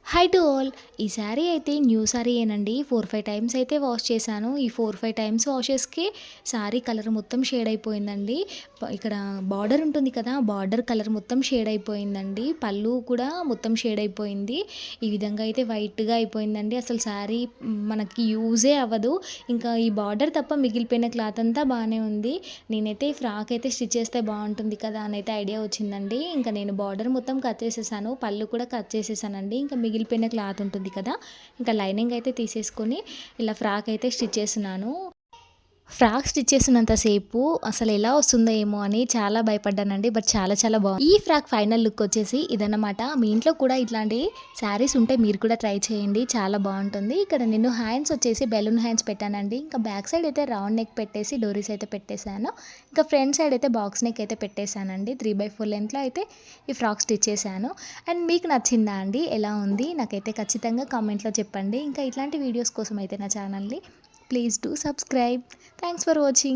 High to all. ఈ శారీ అయితే new శారీయేనండి. 4, 5 times అయితే వాష్ చేశాను. ఈ 4, 5 టైమ్స్ వాషెస్‌కి శారీ కలర్ మొత్తం షేడ్ అయిపోయిందండి. ఇక్కడ బార్డర్ ఉంటుంది కదా! బార్డర్ కలర్ మొత్తం షేడ్ అయిపోయిందండి. పళ్ళు కూడా మొత్తం షేడ్ అయిపోయింది. ఈ విధంగా అయితే వైట్‌గా అయిపోయిందండి. అసలు శారీ మనకి యూజే అవ్వదు. ఇంకా ఈ బార్డర్ తప్ప మిగిలిపోయిన క్లాత్ అంతా బానే ఉంది. నేనైతే ఈ ఫ్రాక్ అయితే స్టిచ్ చేస్తే బావుంటుంది కదా! అనైతే ఐడియా వచ్చిందండి. ఇంకా నేను బార్డర్ మొత్తం కట్ చేసేసాను. పళ్ళు కూడా కట్ చేసేసానండి. ఇంకా మిగిలిపోయిన క్లాత్ ఉంటుంది కదా! ఇంకా లైనింగ్ అయితే తీసేసుకొని ఇలా ఫ్రాక్ అయితే స్టిచ్ చేస్తున్నాను. ఫ్రాక్ స్టిచ్ చేసినంత సేపు అసలెలా వస్తుందో ఏమో అని చాలా భయపడ్డానండి. బట్ చాలా చాలా బావుంది. ఈ ఫ్రాక్ ఫైనల్ లుక్ వచ్చేసి ఇదన్నమాట. మీ ఇంట్లో కూడా ఇట్లాంటి శారీస్ ఉంటే మీరు కూడా ట్రై చేయండి. చాలా బావుంటుంది. ఇక్కడ నేను హ్యాండ్స్ వచ్చేసి బెలూన్ హ్యాండ్స్ పెట్టానండి. ఇంకా బ్యాక్ సైడ్ అయితే రౌండ్ నెక్ పెట్టేసి డోరీస్ అయితే పెట్టేశాను. ఇంకా ఫ్రంట్ సైడ్ అయితే బాక్స్ నెక్ అయితే పెట్టేశానండి. 3/4 లెంత్‌లో అయితే ఈ ఫ్రాక్ స్టిచ్ చేశాను. అండ్ మీకు నచ్చిందా అండి? ఎలా ఉంది? నాకైతే ఖచ్చితంగా కామెంట్‌లో చెప్పండి. ఇంకా ఇట్లాంటి వీడియోస్ కోసం అయితే నా ఛానల్‌ని please do subscribe. Thanks for watching.